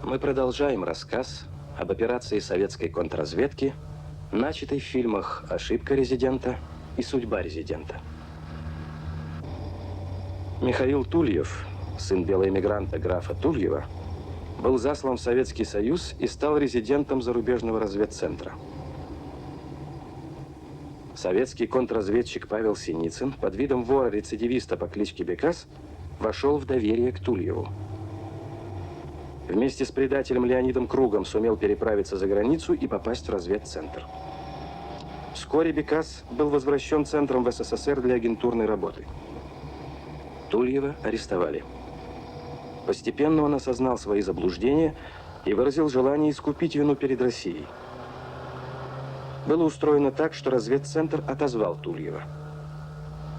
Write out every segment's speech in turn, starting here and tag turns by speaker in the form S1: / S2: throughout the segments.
S1: Мы продолжаем рассказ об операции советской контрразведки, начатой в фильмах «Ошибка резидента» и «Судьба резидента». Михаил Тульев, сын белоэмигранта графа Тульева, был заслан в Советский Союз и стал резидентом зарубежного разведцентра. Советский контрразведчик Павел Синицын под видом вора-рецидивиста по кличке Бекас вошел в доверие к Тульеву. Вместе с предателем Леонидом Кругом сумел переправиться за границу и попасть в разведцентр. Вскоре Бекас был возвращен центром в СССР для агентурной работы. Тульева арестовали. Постепенно он осознал свои заблуждения и выразил желание искупить вину перед Россией. Было устроено так, что разведцентр отозвал Тульева.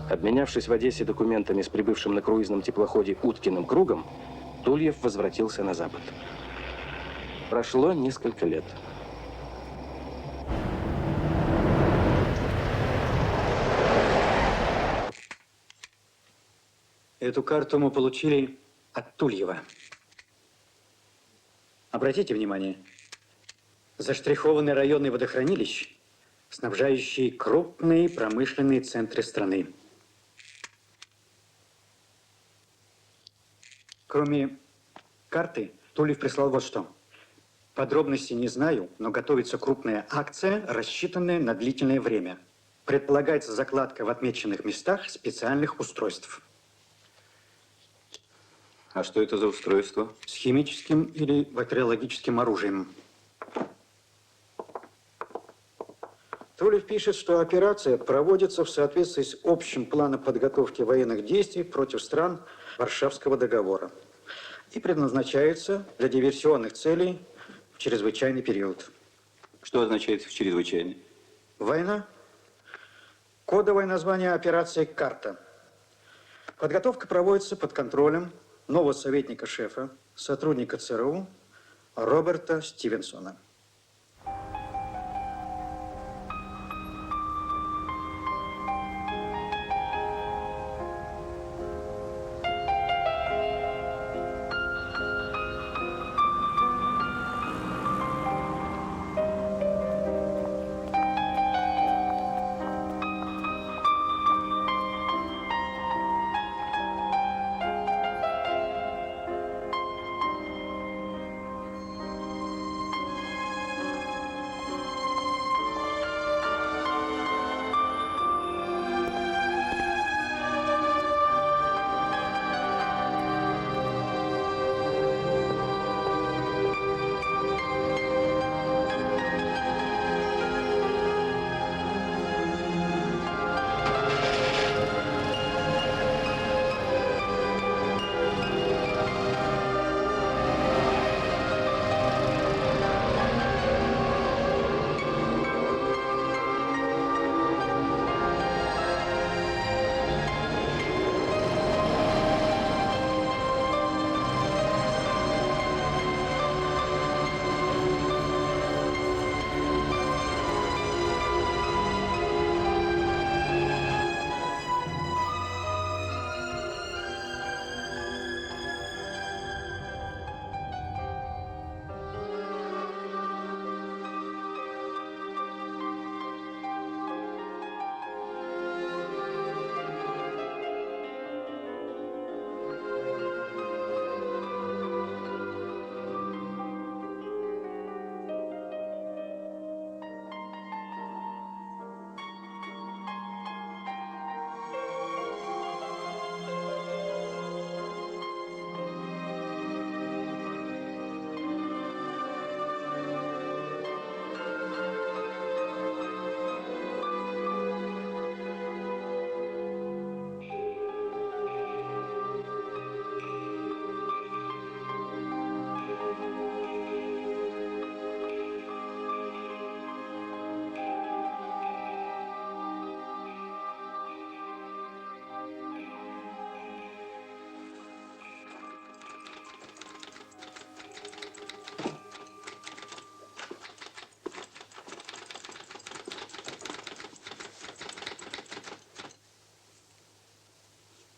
S1: Обменявшись в Одессе документами с прибывшим на круизном теплоходе Уткиным Кругом, Тульев возвратился на Запад. Прошло несколько лет.
S2: Эту карту мы получили от Тульева. Обратите внимание, заштрихованы районы водохранилищ, снабжающие крупные промышленные центры страны. Кроме карты, Тульев прислал вот что. Подробностей не знаю, но готовится крупная акция, рассчитанная на длительное время. Предполагается закладка в отмеченных местах специальных устройств.
S3: А что это за устройство?
S2: С химическим или бактериологическим оружием. Тульев пишет, что операция проводится в соответствии с общим планом подготовки военных действий против стран Варшавского договора и предназначается для диверсионных целей в чрезвычайный период.
S3: Что означает в чрезвычайный?
S2: Война. Кодовое название операции «Карта». Подготовка проводится под контролем нового советника шефа, сотрудника ЦРУ Роберта Стивенсона.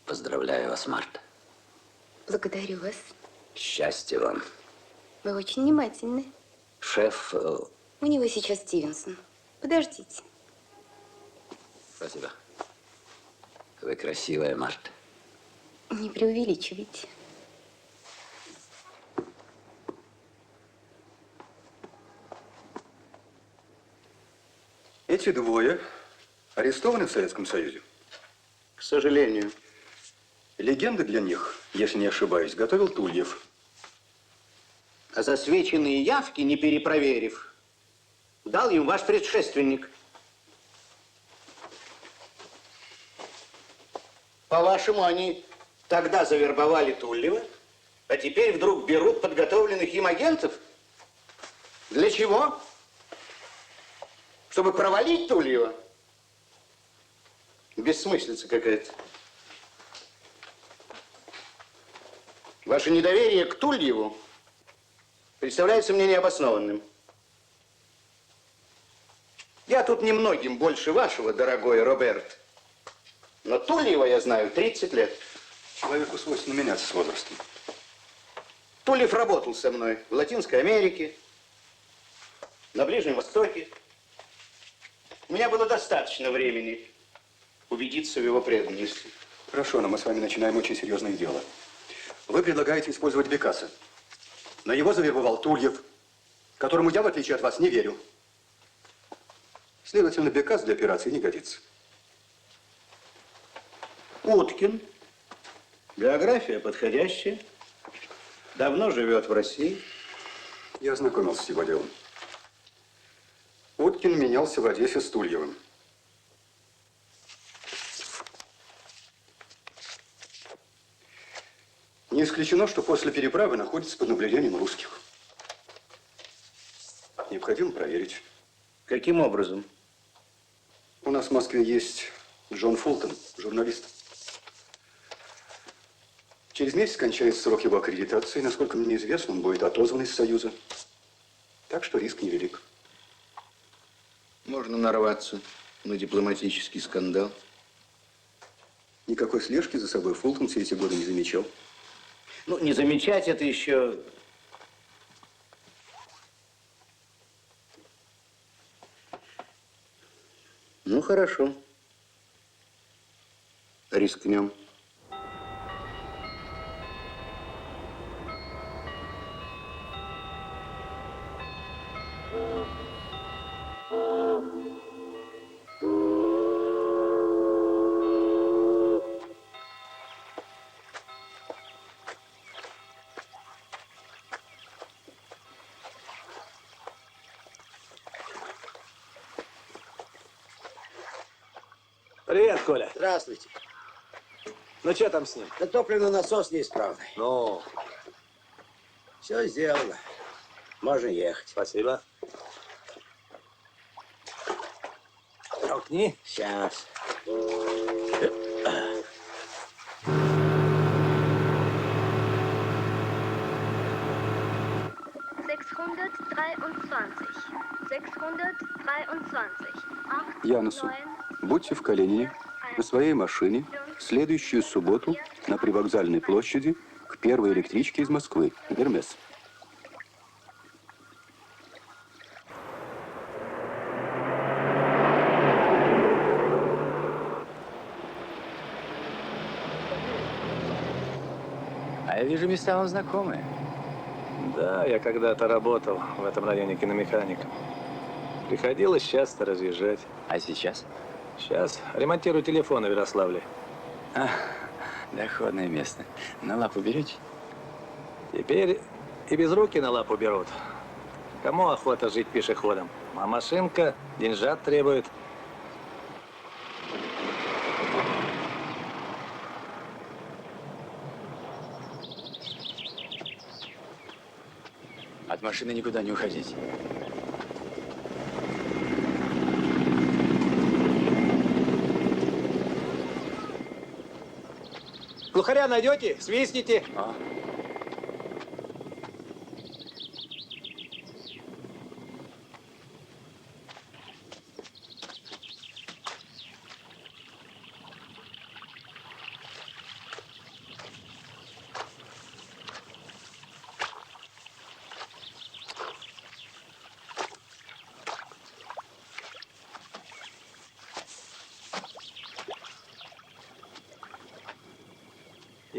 S4: Поздравляю вас, Марта.
S5: Благодарю вас.
S4: Счастья вам. Вы очень внимательны.
S5: Шеф,
S4: У него сейчас Стивенсон. Подождите.
S5: спасибо. Вы красивая, Марта.
S4: Не преувеличивайте.
S6: Эти двое арестованы в Советском Союзе.
S2: К сожалению.
S6: Легенды для них, если не ошибаюсь, готовил Тульев.
S7: А засвеченные явки, не перепроверив, дал им ваш предшественник. По-вашему, они тогда завербовали Тульева, а теперь вдруг берут подготовленных им агентов? Для чего? Чтобы провалить Тульева? Бессмыслица какая-то. Ваше недоверие к Тульеву представляется мне необоснованным. Я тут немногим больше вашего, дорогой Роберт. Но Тульева я знаю 30 лет.
S6: Человеку свойственно меняться с возрастом.
S7: Тульев работал со мной в Латинской Америке, на Ближнем Востоке. У меня было достаточно времени убедиться в его преданности.
S6: Хорошо, но мы с вами начинаем очень серьезное дело. Вы предлагаете использовать Бекаса. Но его завербовал Тульев, которому я, в отличие от вас, не верю. Следовательно, Бекас для операции не годится.
S7: Уткин. Биография подходящая. Давно живет в России.
S6: Я ознакомился с его делом. Уткин менялся в Одессе с Тульевым. Не исключено, что после переправы находится под наблюдением русских. Необходимо проверить.
S7: Каким образом?
S6: У нас в Москве есть Джон Фултон, журналист. Через месяц кончается срок его аккредитации. Насколько мне известно, он будет отозван из Союза. Так что риск невелик.
S7: Можно нарваться на дипломатический скандал.
S6: Никакой слежки за собой Фултон все эти годы не замечал.
S7: Ну, не замечать это еще... Ну, хорошо. Рискнем.
S8: Привет, Коля.
S9: Здравствуйте.
S8: Ну, что там с ним?
S9: Да топливный насос неисправный.
S8: Ну,
S9: Все сделано. Можно ехать.
S8: спасибо. Толкни.
S9: Сейчас.
S10: 623.
S6: Янусу, будьте в Калинине на своей машине в следующую субботу на Привокзальной площади к первой электричке из Москвы, Гермес.
S5: А я вижу, места вам знакомые.
S8: Да, я когда-то работал в этом районе киномехаником. Приходилось часто разъезжать.
S5: А сейчас?
S8: Сейчас ремонтирую телефоны в Ярославле.
S5: А, доходное место. На лапу берете?
S8: Теперь и без руки на лапу берут. Кому охота жить пешеходом? А машинка деньжат требует.
S5: От машины никуда не уходить.
S8: Глухаря найдете? Свистните.
S5: А?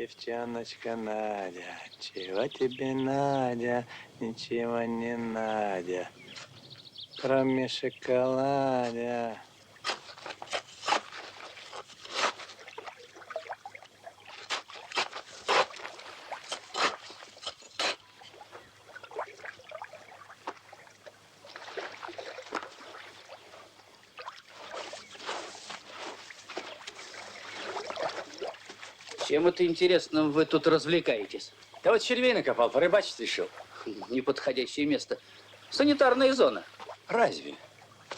S8: Девчоночка Надя, чего тебе, Надя, ничего не Надя, кроме шоколадя.
S10: Чем это, интересно, вы тут развлекаетесь?
S5: Да вот червей накопал, порыбачить решил.
S10: Неподходящее место. Санитарная зона.
S5: Разве?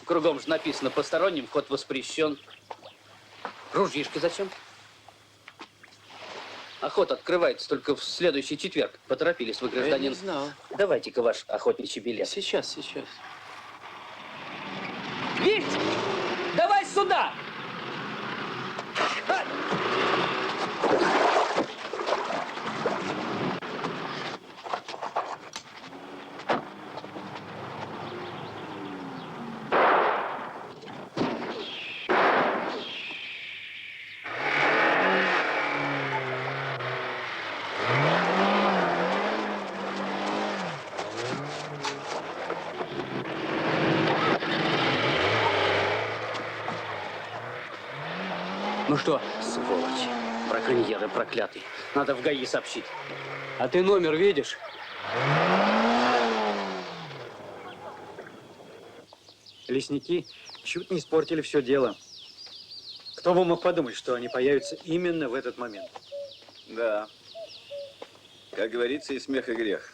S10: Кругом же написано: посторонним вход воспрещен. Ружьишки зачем? Охота открывается только в следующий четверг. Поторопились вы, гражданин.
S5: Я не знал.
S10: Давайте-ка ваш охотничий билет.
S5: Сейчас.
S10: Вить! Давай сюда! Ну что? Сволочь. Браконьеры проклятый. Надо в ГАИ сообщить.
S5: А ты номер видишь?
S2: Лесники чуть не испортили все дело. Кто бы мог подумать, что они появятся именно в этот момент?
S3: Да. Как говорится, и смех, и грех.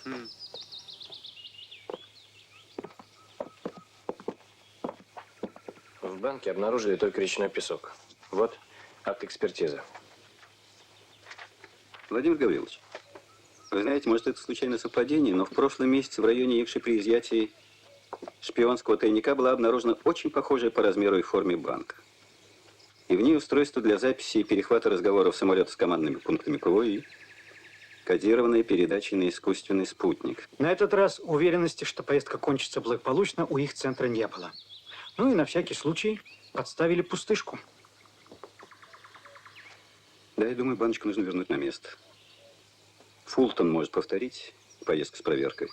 S1: В банке обнаружили только речной песок. Вот акт экспертизы.
S3: Владимир Гаврилович, вы знаете, может, это случайное совпадение, но в прошлом месяце в районе Ивши при изъятии шпионского тайника была обнаружена очень похожая по размеру и форме банка. И в ней устройство для записи и перехвата разговоров самолета с командными пунктами ПВО и кодированная передача на искусственный спутник.
S2: На этот раз уверенности, что поездка кончится благополучно, у их центра не было. Ну и на всякий случай подставили пустышку.
S3: Да, я думаю, баночку нужно вернуть на место. Фултон может повторить поездку с проверкой.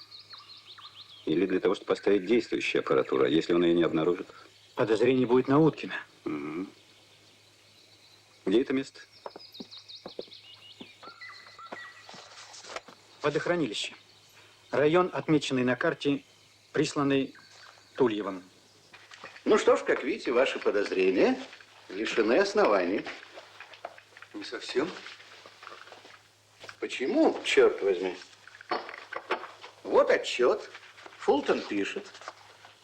S3: Или для того, чтобы поставить действующую аппаратуру, а если он ее не обнаружит?
S2: Подозрение будет на Уткина.
S3: Угу. Где это место?
S2: Водохранилище. Район, отмеченный на карте, присланный Тульевым.
S7: Ну что ж, как видите, ваши подозрения лишены оснований.
S3: Не совсем.
S7: Почему, черт возьми? Вот отчет. Фултон пишет.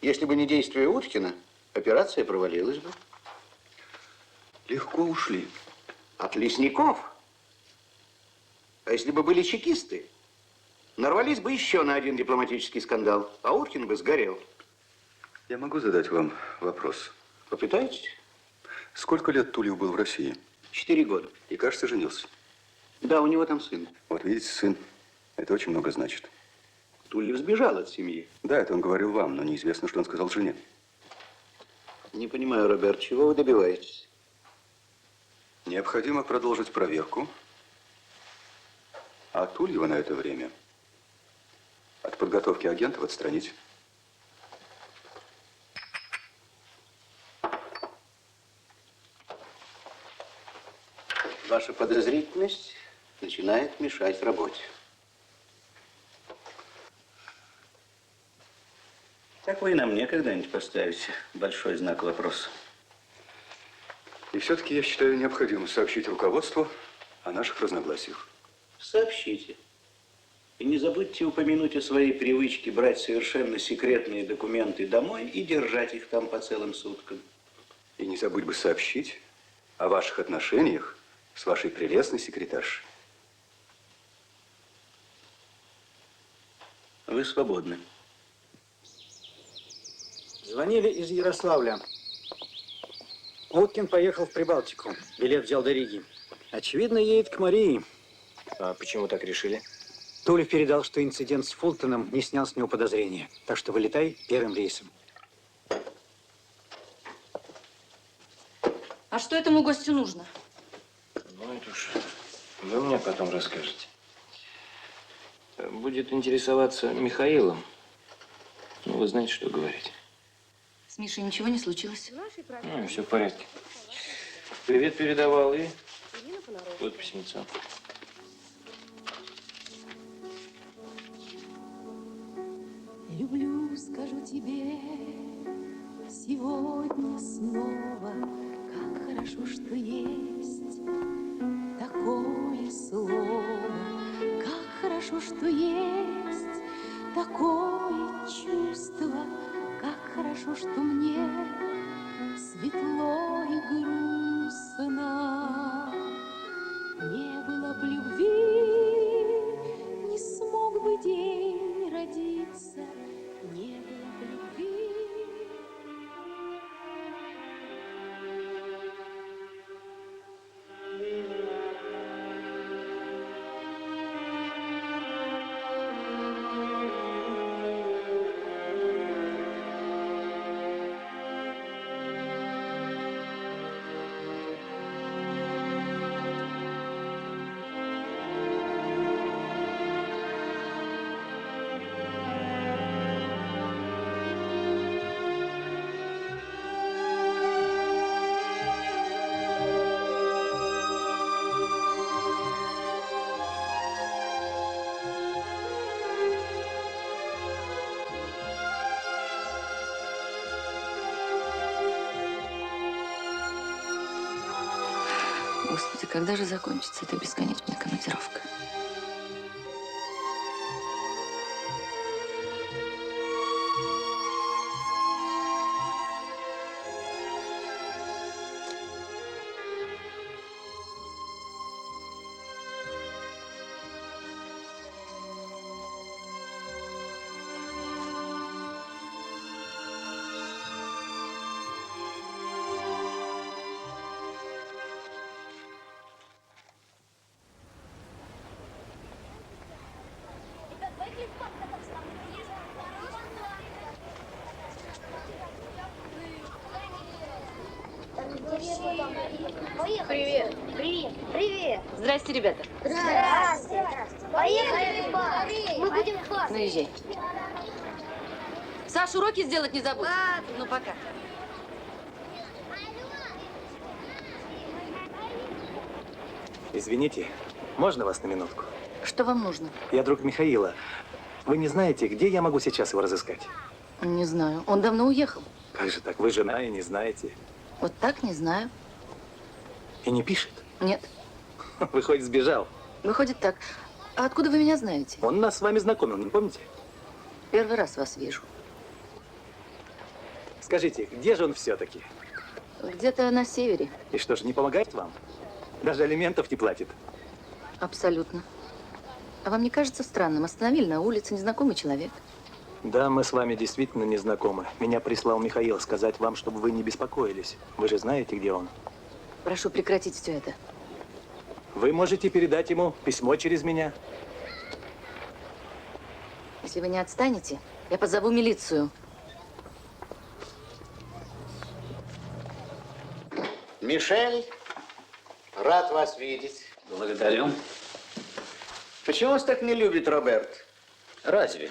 S7: Если бы не действие Уткина, операция провалилась бы.
S3: Легко ушли.
S7: От лесников. А если бы были чекисты, нарвались бы еще на один дипломатический скандал, а Уткин бы сгорел.
S6: Я могу задать вам вопрос?
S7: Попытайтесь?
S6: Сколько лет Тульев был в России?
S7: 4 года.
S6: И, кажется, женился.
S7: Да, у него там сын.
S6: Вот видите, сын. Это очень много значит.
S7: Тульев сбежал от семьи.
S6: Да, это он говорил вам, но неизвестно, что он сказал жене.
S7: Не понимаю, Роберт, чего вы добиваетесь?
S6: Необходимо продолжить проверку. А Тульева на это время от подготовки агентов отстранить.
S7: Ваша подозрительность начинает мешать работе. Так вы и на мне когда-нибудь поставите большой знак вопроса.
S6: И все-таки я считаю необходимым сообщить руководству о наших разногласиях.
S7: Сообщите. И не забудьте упомянуть о своей привычке брать совершенно секретные документы домой и держать их там по целым суткам.
S6: И не забудь бы сообщить о ваших отношениях с вашей прелестной секретаршей.
S7: Вы свободны.
S2: Звонили из Ярославля. Уткин поехал в Прибалтику. Билет взял до Риги. Очевидно, едет к Марии.
S1: А почему так решили?
S2: Тулев передал, что инцидент с Фултоном не снял с него подозрения. Так что вылетай первым рейсом.
S11: А что этому гостю нужно?
S1: Ну, это уж Вы мне потом расскажете. Будет интересоваться Михаилом. Ну, вы знаете, что говорить.
S11: С Мишей ничего не случилось?
S1: Ну, все в порядке. Привет передавал и вот письмецо.
S12: Люблю, скажу тебе, сегодня снова, как хорошо, что есть такое слово, как хорошо, что есть такое чувство, как хорошо, что мне светло и грустно. Не было б любви, не смог бы день родиться, не было бы любви.
S11: Господи, когда же закончится эта бесконечная командировка?
S13: Привет. Привет. Привет.
S11: Здрасте, ребята.
S13: Здравствуйте. Поехали в бар. Мы будем в бар.
S11: Наезжай. Саш, уроки сделать не забудь.
S13: Ладно.
S11: Ну, пока.
S8: Извините, можно вас на минутку?
S11: Что вам нужно?
S8: Я друг Михаила. Вы не знаете, где я могу сейчас его разыскать?
S11: Не знаю. Он давно уехал.
S8: Как же так? Вы жена и не знаете.
S11: Вот так не знаю.
S8: И не пишет?
S11: Нет.
S8: Выходит, сбежал.
S11: Выходит так. А откуда вы меня знаете?
S8: Он нас с вами знакомил, не помните?
S11: Первый раз вас вижу.
S8: Скажите, где же он все-таки?
S11: Где-то на севере.
S8: И что же, не помогает вам? Даже алиментов не платит?
S11: Абсолютно. А вам не кажется странным? Остановили на улице незнакомый человек.
S8: Да, мы с вами действительно не знакомы. Меня прислал Михаил сказать вам, чтобы вы не беспокоились. Вы же знаете, где он.
S11: Прошу прекратить все это.
S8: Вы можете передать ему письмо через меня.
S11: Если вы не отстанете, я позову милицию.
S7: Мишель, рад вас видеть.
S10: Благодарю.
S7: Почему вас так не любит Роберт?
S10: Разве?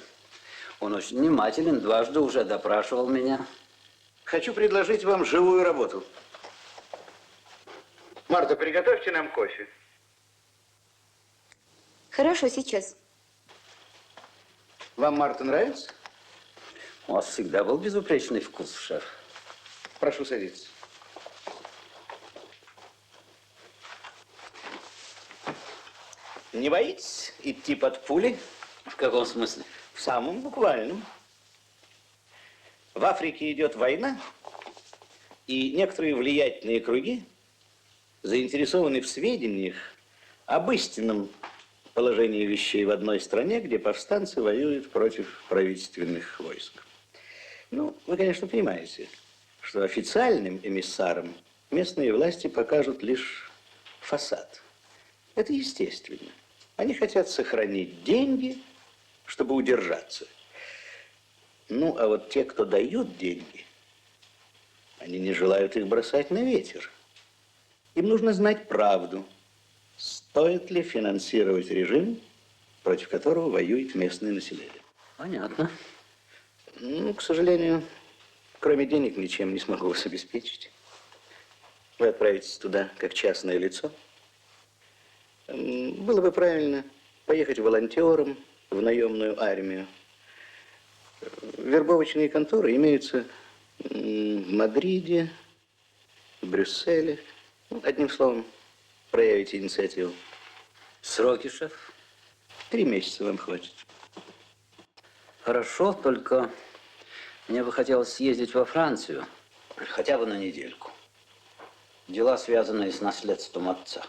S10: Он очень внимателен, дважды уже допрашивал меня.
S7: Хочу предложить вам живую работу. Марта, приготовьте нам кофе.
S4: Хорошо, сейчас.
S7: Вам Марта нравится?
S10: У вас всегда был безупречный вкус, шеф.
S7: Прошу садиться. Не боитесь идти под пули?
S10: В каком смысле?
S7: В самом буквальном. В Африке идет война, и некоторые влиятельные круги заинтересованы в сведениях об истинном положении вещей в одной стране, где повстанцы воюют против правительственных войск. Ну, вы, конечно, понимаете, что официальным эмиссарам местные власти покажут лишь фасад. Это естественно. Они хотят сохранить деньги, чтобы удержаться. Ну, а вот те, кто дают деньги, они не желают их бросать на ветер. Им нужно знать правду, Стоит ли финансировать режим, против которого воюет местное население?
S10: Понятно.
S7: Ну, к сожалению, кроме денег ничем не смогу вас обеспечить. Вы отправитесь туда как частное лицо. Было бы правильно поехать волонтером в наемную армию. Вербовочные конторы имеются в Мадриде, в Брюсселе. Одним словом, проявите инициативу.
S10: Сроки, шеф?
S7: 3 месяца вам хватит.
S10: Хорошо, только мне бы хотелось съездить во Францию, хотя бы на недельку. Дела, связанные с наследством отца.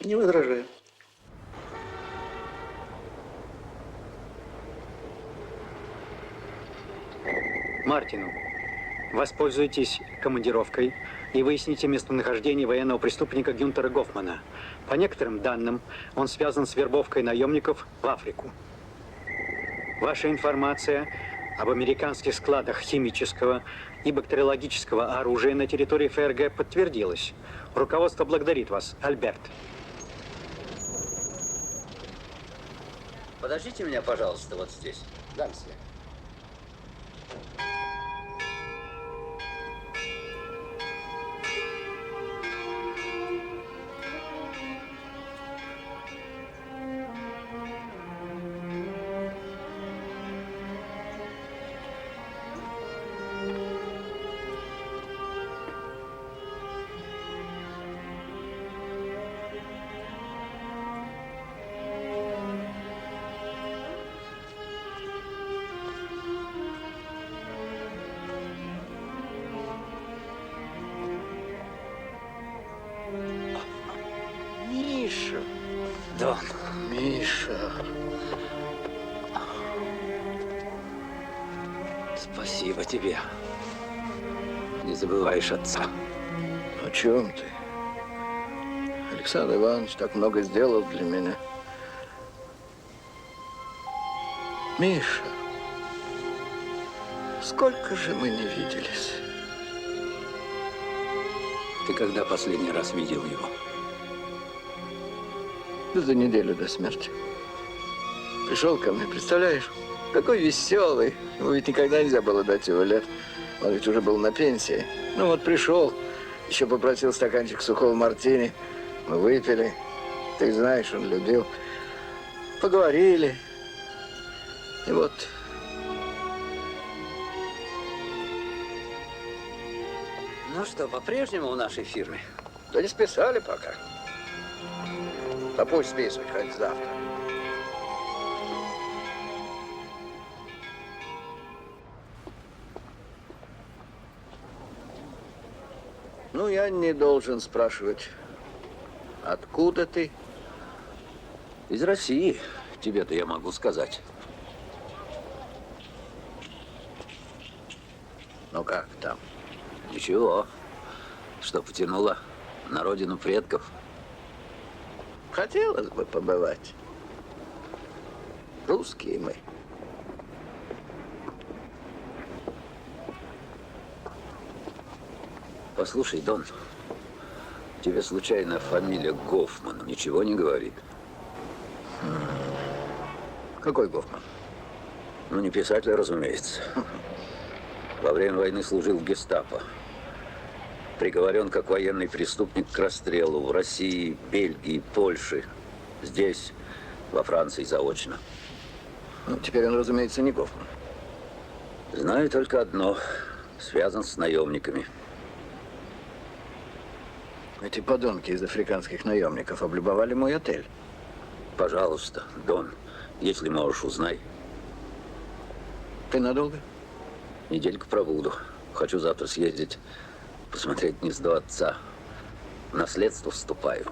S7: Не возражаю.
S2: Мартину, воспользуйтесь командировкой и выясните местонахождение военного преступника Гюнтера Гофмана. По некоторым данным, он связан с вербовкой наемников в Африку. Ваша информация об американских складах химического и бактериологического оружия на территории ФРГ подтвердилась. Руководство благодарит вас, Альберт.
S10: Подождите меня, пожалуйста, вот здесь.
S9: Да, мсье.
S10: Миша. Дон.
S8: Миша.
S10: Спасибо тебе. Не забываешь отца.
S8: О чем ты? Александр Иванович так много сделал для меня. Миша, сколько же мы не виделись?
S10: Ты когда последний раз видел его?
S8: Да за неделю до смерти. Пришел ко мне, представляешь? Какой веселый. Ему ведь никогда нельзя было дать его лет. Он ведь уже был на пенсии. Ну вот пришел, еще попросил стаканчик сухого мартини. Мы выпили. Ты знаешь, он любил. Поговорили. И вот...
S10: Ну что, по-прежнему в нашей фирме?
S8: Да не списали пока. А пусть списывать хоть завтра. Ну, я не должен спрашивать, откуда ты?
S10: Из России. Тебе-то я могу сказать.
S8: Ну, как там?
S10: Ничего. Что потянуло на родину предков.
S8: Хотелось бы побывать. Русские мы.
S10: Послушай, Дон, тебе случайно фамилия Гофман ничего не говорит?
S8: Какой Гофман?
S10: Ну, не писатель, разумеется. Во время войны служил в гестапо. Приговорен как военный преступник к расстрелу в России, Бельгии, Польше. Здесь, во Франции, заочно.
S8: Ну, теперь он, разумеется, не Гофман.
S10: Знаю только одно. Связан с наемниками.
S8: Эти подонки из африканских наемников облюбовали мой отель.
S10: Пожалуйста, Дон, если можешь, узнай.
S8: Ты надолго?
S10: Недельку пробуду. Хочу завтра съездить, посмотреть гнездо отца. В наследство вступаю.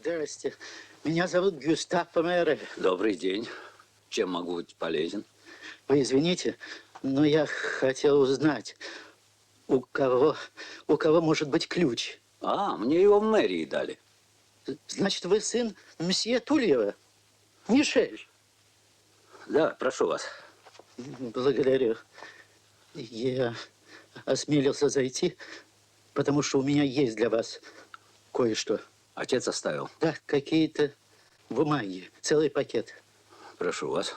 S2: Здрасте. Меня зовут Гюстав Помере.
S10: Добрый день. Чем могу быть полезен?
S2: Вы извините, но я хотел узнать, у кого может быть ключ?
S10: А, мне его в мэрии дали.
S2: Значит, вы сын мсье Тульева? Мишель?
S10: Да, прошу вас.
S2: Благодарю. Я осмелился зайти, потому что у меня есть для вас кое-что.
S10: Отец оставил?
S2: Да, какие-то бумаги, целый пакет.
S10: Прошу вас.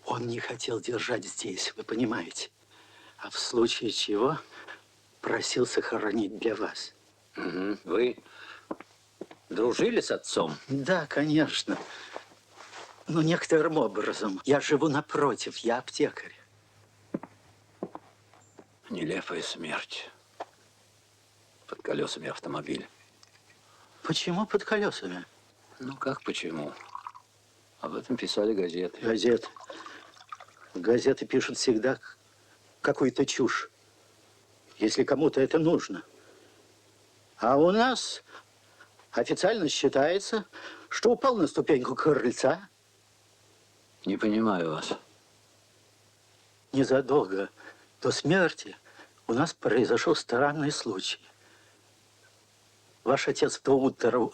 S2: Он не хотел держать здесь, вы понимаете. А в случае чего просил сохранить для вас.
S10: Угу. Вы дружили с отцом?
S2: Да, конечно. Но некоторым образом. Я живу напротив, я аптекарь.
S10: Нелепая смерть. Под колесами автомобиля.
S2: Почему под колесами?
S10: Ну, как почему? Об этом писали газеты.
S2: Газеты. Газеты пишут всегда какую-то чушь, если кому-то это нужно. А у нас официально считается, что упал на ступеньку крыльца.
S10: Не понимаю вас.
S2: Незадолго до смерти у нас произошел странный случай. Ваш отец в то утро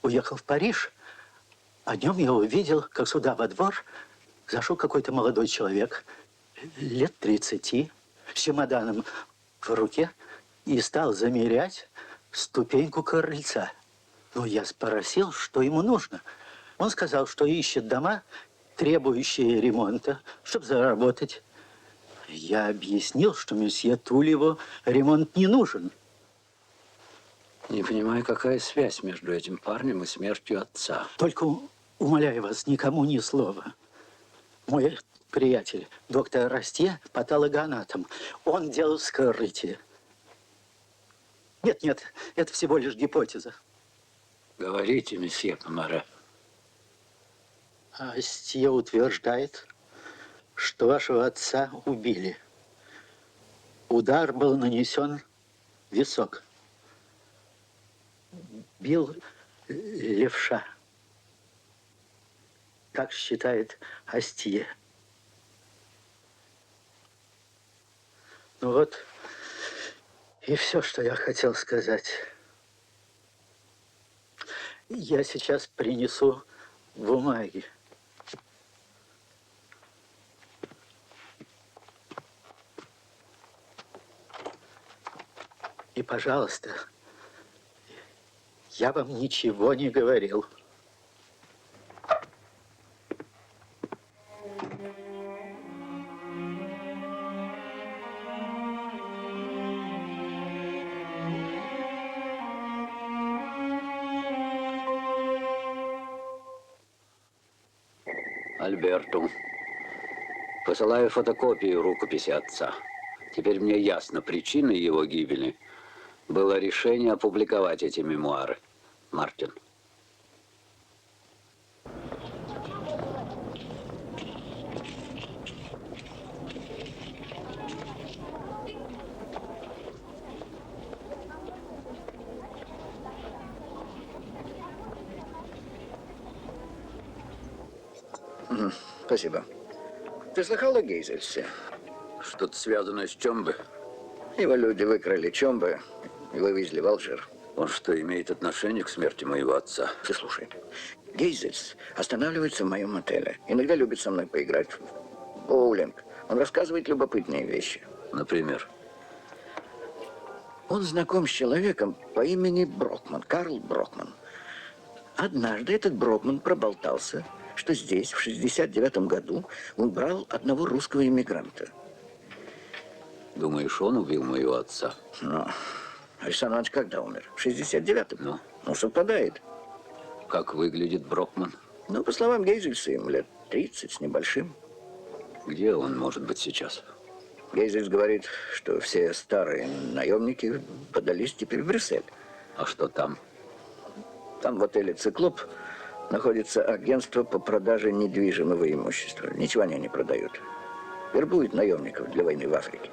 S2: уехал в Париж, а днем я увидел, как сюда во двор зашел какой-то молодой человек, лет 30, с чемоданом в руке, и стал замерять ступеньку крыльца. Но я спросил, что ему нужно. Он сказал, что ищет дома, требующие ремонта, чтобы заработать. Я объяснил, что месье Тульеву ремонт не нужен.
S10: Не понимаю, какая связь между этим парнем и смертью отца.
S2: Только умоляю вас, никому ни слова. Мой приятель, доктор Растье, патологоанатом, он делал вскрытие. Нет, это всего лишь гипотеза.
S10: Говорите, месье Помере.
S2: Растье утверждает, что вашего отца убили. Удар был нанесен в висок. Бил левша. Так считает Астье. Ну вот и все, что я хотел сказать. Я сейчас принесу бумаги. И, пожалуйста, я вам ничего не говорил.
S10: Альберту. Посылаю фотокопию рукописи отца. Теперь мне ясно, причиной его гибели было решение опубликовать эти мемуары. Мартин.
S8: Спасибо. Ты слыхал о Гейзельсе?
S10: Что-то связанное с Чомбе?
S8: Его люди выкрали Чомбе и вывезли в Алжир.
S10: Он что, имеет отношение к смерти моего отца?
S8: Ты слушай. Гейзельс останавливается в моем отеле. Иногда любит со мной поиграть в боулинг. Он рассказывает любопытные вещи.
S10: Например?
S8: Он знаком с человеком по имени Брокман, Карл Брокман. Однажды этот Брокман проболтался, что здесь, в 69 году, он брал одного русского иммигранта.
S10: Думаешь, он убил моего отца?
S8: Ну, Александр Иванович когда умер? В 69-м. Ну, совпадает.
S10: Как выглядит Брокман?
S8: Ну, по словам Гейзельса, ему лет 30 с небольшим.
S10: Где он может быть сейчас?
S8: Гейзельс говорит, что все старые наемники подались теперь в Брюссель.
S10: А что там?
S8: Там в отеле «Циклоп» находится агентство по продаже недвижимого имущества. Ничего они не продают.
S10: Вербуют наемников для войны в Африке.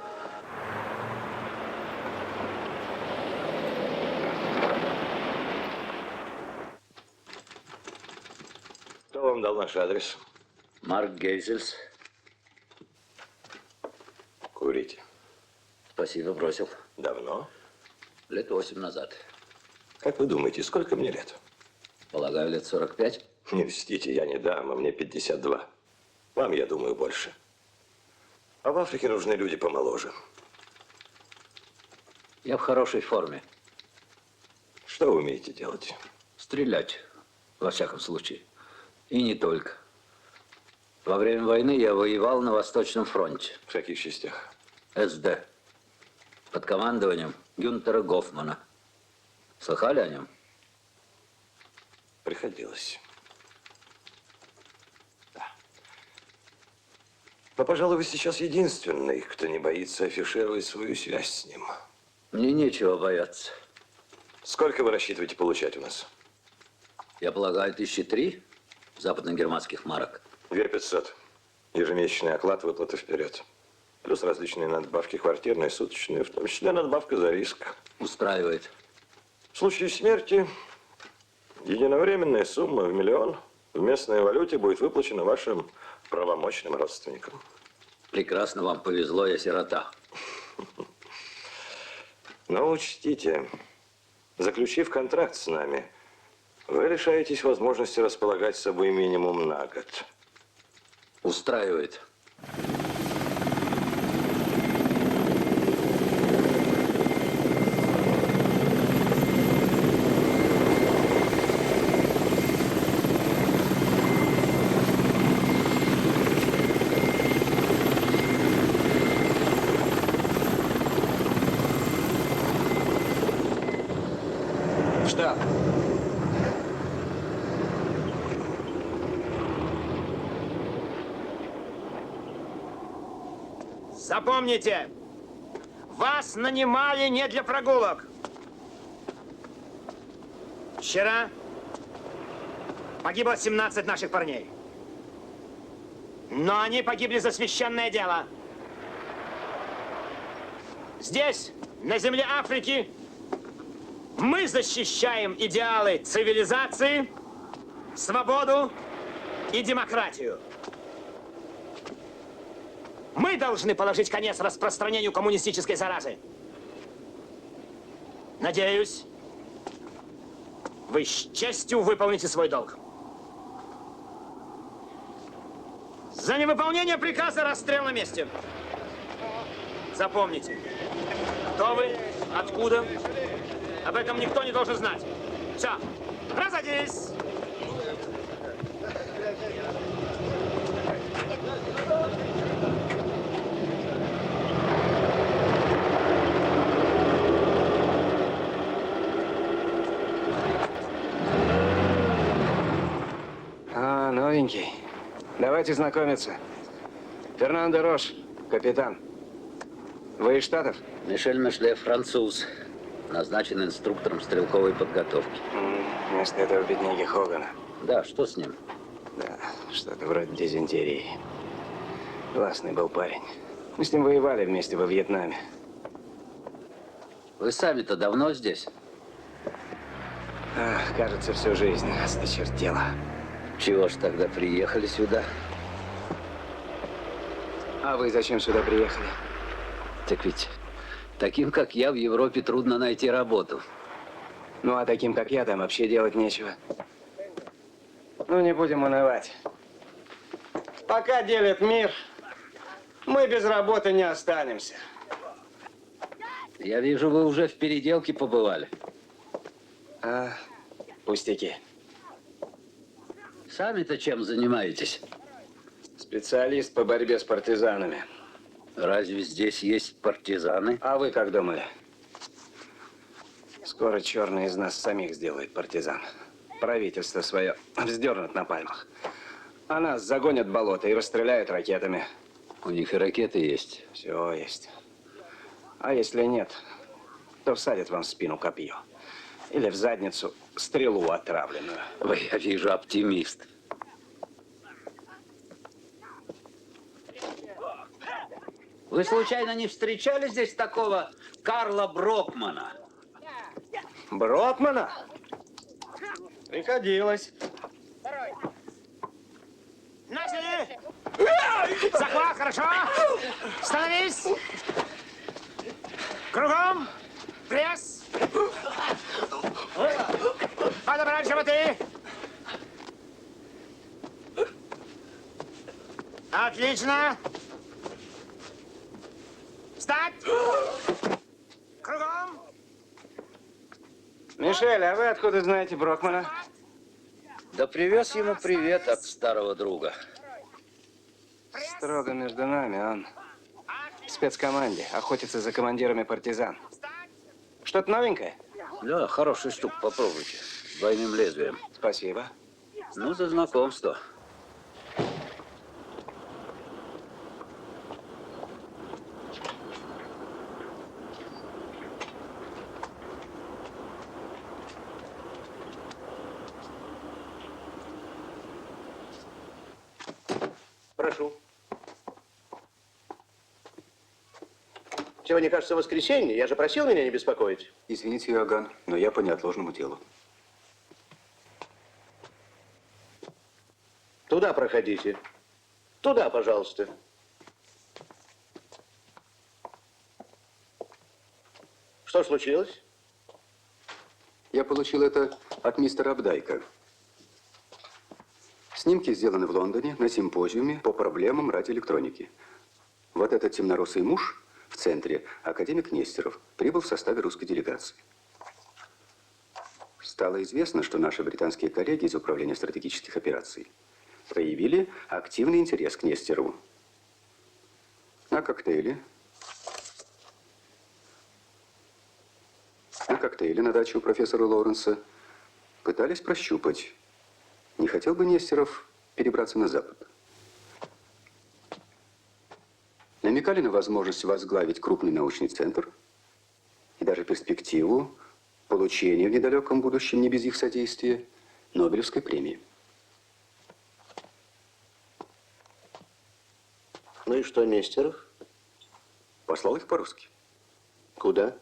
S9: Кто вам дал наш адрес?
S10: Марк Гейзельс.
S9: Курите.
S10: Спасибо, бросил.
S9: Давно?
S10: Лет 8 назад.
S9: Как вы думаете, сколько мне лет?
S10: Полагаю, лет 45.
S9: Не льстите, я не дама, мне 52. Вам, я думаю, больше. А в Африке нужны люди помоложе.
S10: Я в хорошей форме.
S9: Что вы умеете делать?
S10: Стрелять, во всяком случае. И не только. Во время войны я воевал на Восточном фронте.
S9: В каких частях?
S10: СД. Под командованием Гюнтера Гофмана. Слыхали о нем?
S9: Приходилось. Да. Но, пожалуй, вы сейчас единственный, кто не боится афишировать свою связь с ним.
S10: Мне нечего бояться.
S9: Сколько вы рассчитываете получать у нас?
S10: Я полагаю, 1003 западно-германских марок.
S9: 2500. Ежемесячный оклад, выплаты вперед. Плюс различные надбавки квартирные, суточные, в том числе надбавка за риск.
S10: Устраивает.
S9: В случае смерти единовременная сумма в 1 миллион в местной валюте будет выплачена вашим правомочным родственникам.
S10: Прекрасно вам повезло, я сирота.
S9: Но учтите, заключив контракт с нами, вы лишаетесь возможности располагать собой минимум на год.
S10: Устраивает.
S1: Штаб.
S14: Запомните, вас нанимали не для прогулок. Вчера погибло 17 наших парней. Но они погибли за священное дело. Здесь, на земле Африки, мы защищаем идеалы цивилизации, свободу и демократию. Мы должны положить конец распространению коммунистической заразы. Надеюсь, вы с честью выполните свой долг. За невыполнение приказа расстрел на месте. Запомните, кто вы, откуда, об этом никто не должен знать. Все, разойдись!
S1: Новенький. Давайте знакомиться. Фернандо Рош, капитан. Вы из Штатов?
S10: Мишель Мешле, француз. Назначен инструктором стрелковой подготовки.
S1: Вместо этого бедняги Хогана.
S10: Да, что с ним?
S1: Да, что-то вроде дизентерии. Классный был парень. Мы с ним воевали вместе во Вьетнаме.
S10: Вы сами-то давно здесь?
S1: Ах, кажется, всю жизнь осточертело.
S10: Чего ж тогда приехали сюда?
S1: А вы зачем сюда приехали?
S10: Так ведь таким, как я, в Европе трудно найти работу.
S1: Ну, а таким, как я, там вообще делать нечего. Ну, не будем унывать. Пока делит мир, мы без работы не останемся.
S10: Я вижу, вы уже в переделке побывали.
S1: А, пустяки.
S10: Сами-то чем занимаетесь?
S1: Специалист по борьбе с партизанами.
S10: Разве здесь есть партизаны?
S1: А вы как думали? Скоро черный из нас самих сделает партизан. Правительство свое вздернут на пальмах. А нас загонят в болото и расстреляют ракетами.
S10: У них и ракеты есть.
S1: Все есть. А если нет, то всадят вам в спину копье. Или в задницу стрелу отравленную.
S10: Вы, я вижу, оптимист. Вы случайно не встречали здесь такого Карла Брокмана?
S1: Брокмана? Приходилось.
S14: Начали! Захват, хорошо! Становись! Кругом! Пресс! Подобрать животы! Отлично! Встать! Кругом!
S1: Мишель, а вы откуда знаете Брокмана?
S10: Да привез ему привет от старого друга.
S1: Строго между нами, он в спецкоманде, охотится за командирами партизан. Что-то новенькое?
S10: Да, хороший штук, попробуйте. С двойным лезвием.
S1: Спасибо.
S10: Ну, за знакомство.
S7: Прошу. Сегодня, кажется, воскресенье. Я же просил меня не беспокоить.
S6: Извините, Иоганн, но я по неотложному делу.
S7: Туда проходите. Туда, пожалуйста. Что случилось?
S6: Я получил это от мистера Абдайка. Снимки сделаны в Лондоне на симпозиуме по проблемам радиоэлектроники. Вот этот темнорусый муж в центре, академик Нестеров, прибыл в составе русской делегации. Стало известно, что наши британские коллеги из Управления стратегических операций проявили активный интерес к Нестерову. На коктейле на даче у профессора Лоуренса пытались прощупать, не хотел бы Нестеров перебраться на Запад. Намекали на возможность возглавить крупный научный центр и даже перспективу получения в недалеком будущем, не без их содействия, Нобелевской премии.
S7: Ну и что, Нестеров?
S6: Послал их по-русски.
S7: Куда?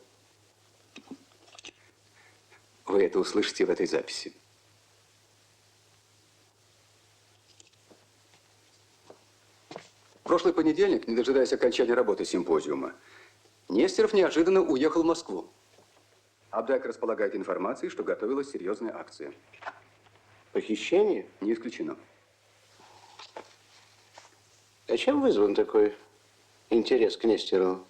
S6: Вы это услышите в этой записи. В прошлый понедельник, не дожидаясь окончания работы симпозиума, Нестеров неожиданно уехал в Москву. Абдайк располагает информацией, что готовилась серьезная акция.
S7: Похищение?
S6: Не исключено.
S7: А чем вызван такой интерес к Нестерову?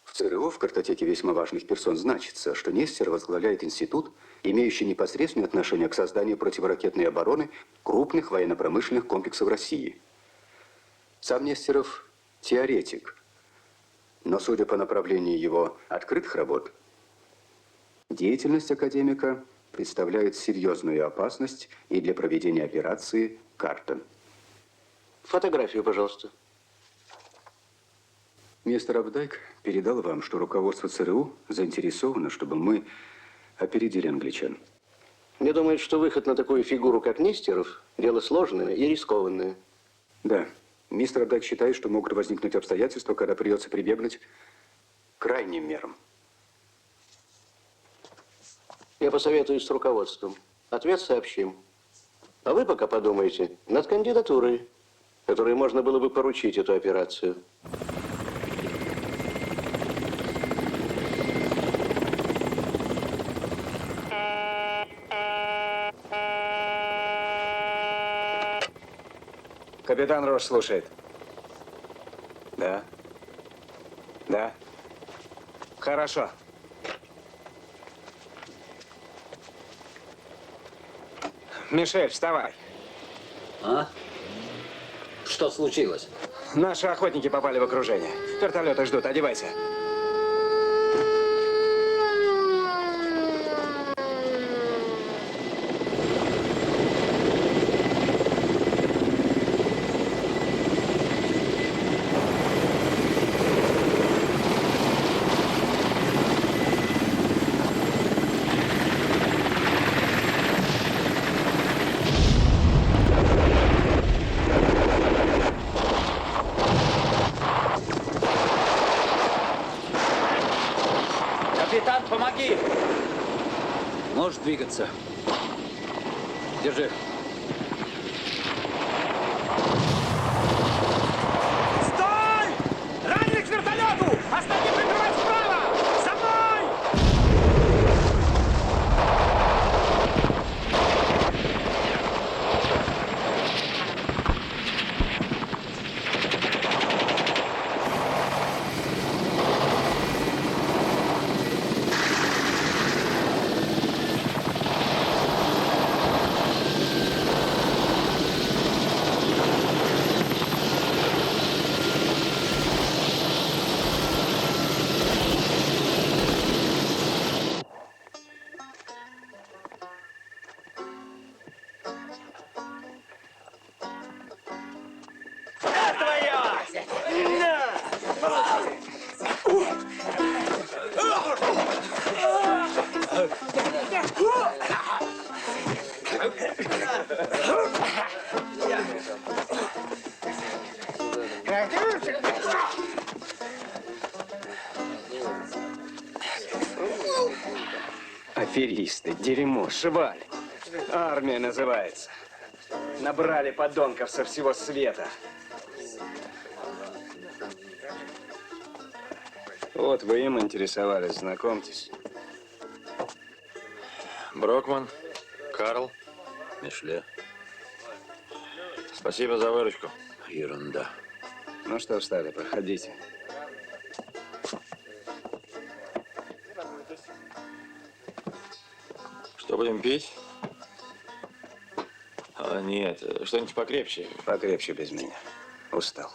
S6: В ЦРУ в картотеке весьма важных персон значится, что Нестеров возглавляет институт, имеющий непосредственное отношение к созданию противоракетной обороны крупных военно-промышленных комплексов России. Сам Нестеров – теоретик, но, судя по направлению его открытых работ, деятельность академика представляет серьезную опасность и для проведения операции «Карта».
S7: Фотографию, пожалуйста.
S6: Мистер Абдайк передал вам, что руководство ЦРУ заинтересовано, чтобы мы опередили англичан.
S7: Мне думают, что выход на такую фигуру, как Нестеров, дело сложное и рискованное.
S6: Да. Мистер Абдайк считает, что могут возникнуть обстоятельства, когда придется прибегнуть к крайним мерам.
S7: Я посоветуюсь с руководством. Ответ сообщим. А вы пока подумайте над кандидатурой, которой можно было бы поручить эту операцию.
S1: Капитан Рош слушает. Да. Да. Хорошо. Мишель, вставай.
S10: А? Что случилось?
S1: Наши охотники попали в окружение. Вертолеты ждут, одевайся.
S10: Капитан, помоги! Можешь двигаться. Держи.
S14: Стой! Раненых к вертолету! Остальные прикрывать справа! За мной!
S1: Аферисты, дерьмо, шваль. Армия называется. Набрали подонков со всего света. Вот вы им интересовались, знакомьтесь.
S9: Брокман, Карл.
S10: Мишле.
S9: Спасибо за выручку.
S10: Ерунда.
S1: Ну что встали, проходите.
S9: Что будем пить? А, нет, что-нибудь покрепче.
S1: Покрепче без меня. Устал.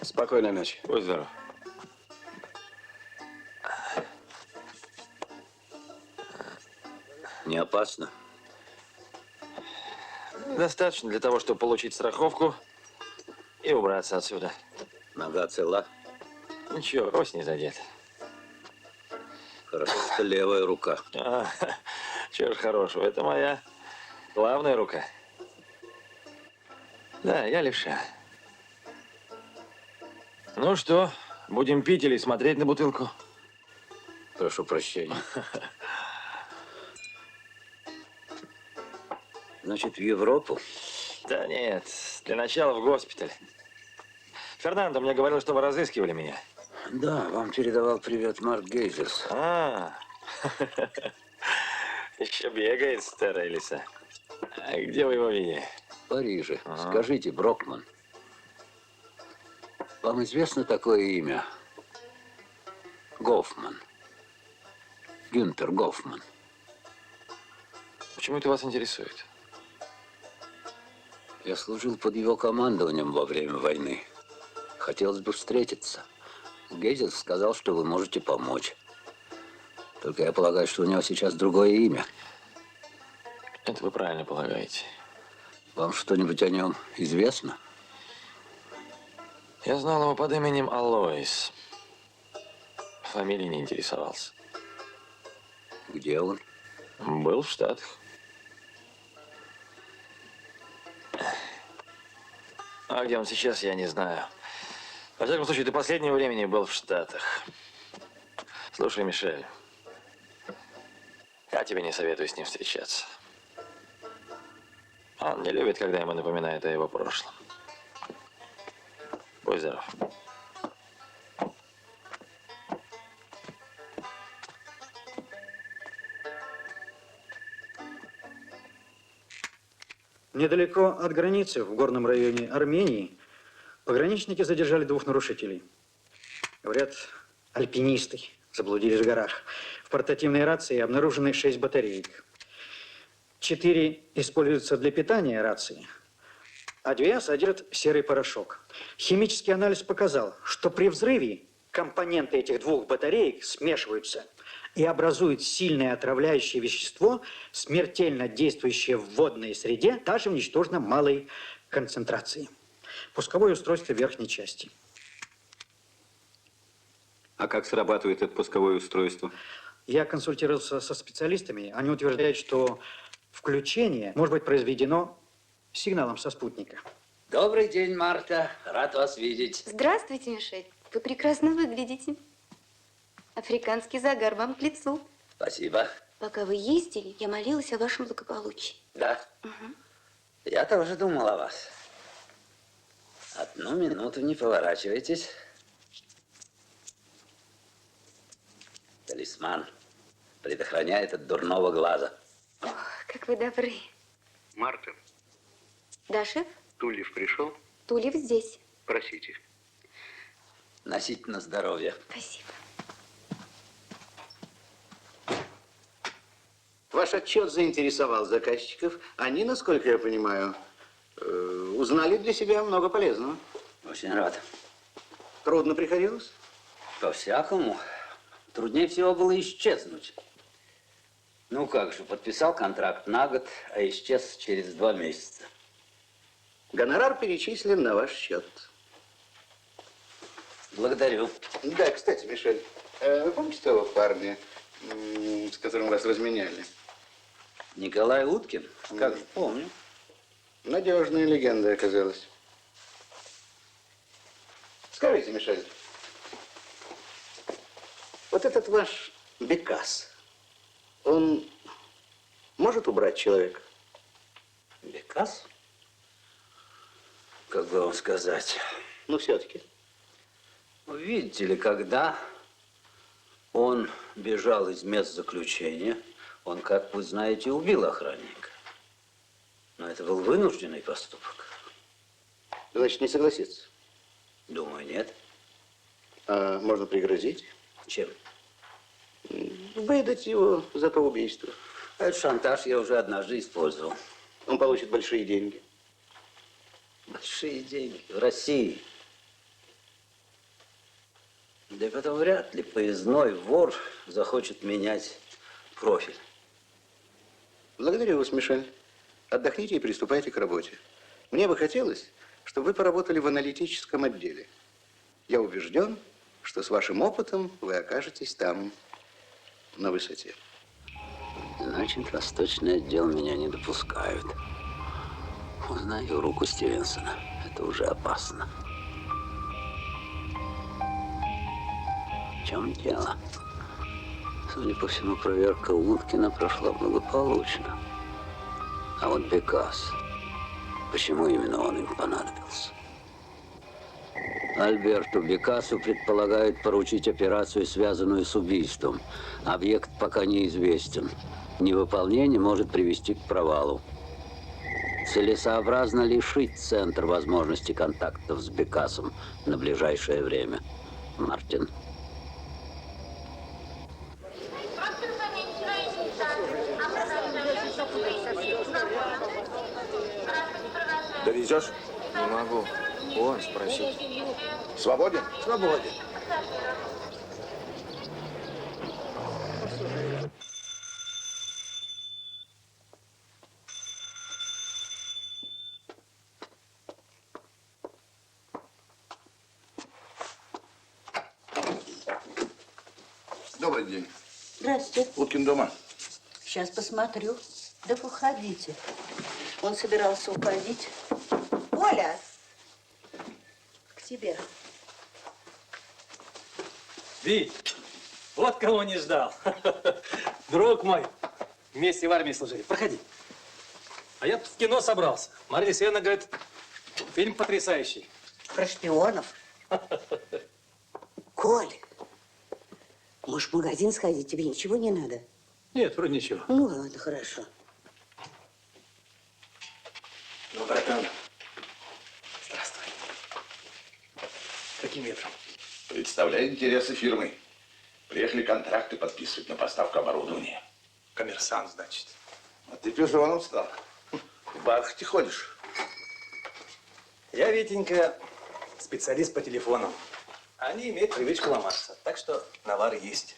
S1: Спокойной ночи.
S9: Будь здоров.
S10: Не опасно?
S9: Достаточно для того, чтобы получить страховку и убраться отсюда.
S10: Нога цела?
S9: Ничего, кость не задет.
S10: Хорошо, что левая рука.
S9: Чего ж хорошего, это моя главная рука. Да, я левша. Ну что, будем пить или смотреть на бутылку?
S10: Прошу прощения. Значит, в Европу?
S9: Да нет, для начала в госпиталь. Фернандо мне говорил, что вы разыскивали меня.
S10: Да, вам передавал привет Марк Гейзерс.
S9: Еще бегает старая лиса. А где вы его видели?
S10: В Париже. Скажите, Брокман, вам известно такое имя? Гофман. Гюнтер Гофман.
S9: Почему это вас интересует?
S10: Я служил под его командованием во время войны. Хотелось бы встретиться. Гейзерс сказал, что вы можете помочь. Только я полагаю, что у него сейчас другое имя.
S9: Это вы правильно полагаете.
S10: Вам что-нибудь о нем известно?
S9: Я знал его под именем Алоис. Фамилией не интересовался.
S10: Где он?
S9: Был в Штатах. А где он сейчас, я не знаю. Во всяком случае, до последнего времени был в Штатах. Слушай, Мишель, я тебе не советую с ним встречаться. Он не любит, когда ему напоминают о его прошлом. Будь здоров.
S2: Недалеко от границы, в горном районе Армении, пограничники задержали 2 нарушителей. Говорят, альпинисты заблудились в горах. В портативной рации обнаружены 6 батареек. 4 используются для питания рации, а 2 содержат серый порошок. Химический анализ показал, что при взрыве компоненты этих 2 батареек смешиваются и образуют сильное отравляющее вещество, смертельно действующее в водной среде, даже в ничтожно малой концентрации. Пусковое устройство верхней части.
S3: А как срабатывает это пусковое устройство?
S2: Я консультировался со специалистами. Они утверждают, что включение может быть произведено сигналом со спутника.
S10: Добрый день, Марта. Рад вас видеть.
S4: Здравствуйте, Мишель. Вы прекрасно выглядите. Африканский загар вам к лицу.
S10: Спасибо.
S4: Пока вы ездили, я молилась о вашем благополучии.
S10: Да?
S4: Угу.
S10: Я тоже думал о вас. Одну минуту не поворачивайтесь. Талисман предохраняет от дурного глаза.
S4: Ох, как вы добры.
S7: Марта,
S4: Да, шеф?
S7: Тулев пришел?
S4: Тулев здесь.
S7: Просите.
S10: Носите на здоровье.
S4: Спасибо.
S7: Ваш отчет заинтересовал заказчиков. Они, насколько я понимаю, узнали для себя много полезного.
S10: Очень рад.
S7: Трудно приходилось?
S10: По-всякому. Труднее всего было исчезнуть. Ну как же, подписал контракт на год, а исчез через 2 месяца.
S7: Гонорар перечислен на ваш счет.
S10: Благодарю.
S7: Да, кстати, Мишель, вы помните того парня, с которым вас разменяли?
S10: Николай Уткин? Как же, помню.
S7: Надежная легенда оказалась. Скажите, Мишель, вот этот ваш Бекас, он может убрать человека?
S10: Бекас? Как бы вам сказать?
S7: Ну, все-таки.
S10: Видите ли, когда он бежал из мест заключения, он, как вы знаете, убил охранника. Но это был вынужденный поступок.
S7: Значит, не согласится?
S10: Думаю, нет.
S7: А можно пригрозить?
S10: Чем?
S7: Выдать его за то убийство.
S10: Этот шантаж я уже однажды использовал.
S7: Он получит большие деньги.
S10: Большие деньги в России. Да и потом вряд ли поездной вор захочет менять профиль.
S7: Благодарю вас, Мишель. Отдохните и приступайте к работе. Мне бы хотелось, чтобы вы поработали в аналитическом отделе. Я убежден, что с вашим опытом вы окажетесь там на высоте.
S10: Значит, восточный отдел меня не допускают. Узнаю руку Стивенсона. Это уже опасно. В чем дело? Судя по всему, проверка Уткина прошла благополучно. А вот Бекас, почему именно он им понадобился? Альберту Бекасу предполагают поручить операцию, связанную с убийством. Объект пока неизвестен. Невыполнение может привести к провалу. Целесообразно лишить Центр возможности контактов с Бекасом на ближайшее время. Мартин.
S15: Довезешь?
S14: Не могу. Вон, спросить.
S15: Свободен?
S14: Свободен.
S15: Добрый день.
S16: Здравствуйте.
S15: Уткин дома?
S16: Сейчас посмотрю. Да уходите. Он собирался уходить. Оля! К тебе.
S14: Вить, вот кого не ждал. Друг мой. Вместе в армии служили. Проходи. А я тут в кино собрался. Мария Алексеевна говорит, фильм потрясающий.
S16: Про шпионов. Коль, может, в магазин сходить? Тебе ничего не надо?
S14: Нет, вроде ничего.
S16: Ну ладно, хорошо.
S14: Ну, братан. Здравствуй. Каким ветром?
S15: Представляю интересы фирмы. Приехали контракты подписывать на поставку оборудования.
S14: Коммерсант, значит.
S15: А ты пижоном стал. В бархате ходишь.
S14: Я, Витенька, специалист по телефонам. Они имеют привычку ломаться, так что навар есть.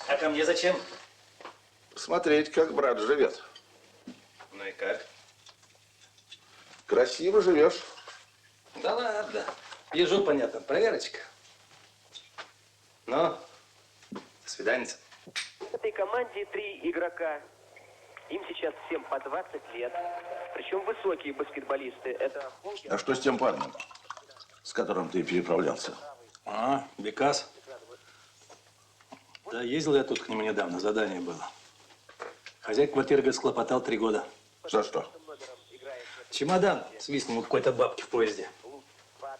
S14: А ко мне зачем?
S15: Посмотреть, как брат живет.
S14: Ну и как?
S15: Красиво живешь.
S14: Да ладно. Ежу, понятно. Проверочка. Ну, до свидания.
S17: В этой команде 3 игрока. Им сейчас всем по 20 лет. Причем высокие баскетболисты. Это
S15: А что с тем парнем, с которым ты переправлялся?
S14: А, Бекас? Да, ездил я тут к нему недавно, задание было. Хозяин квартиры, говорит, схлопотал 3 года.
S15: За что?
S14: Чемодан свистнул у какой-то бабки в поезде.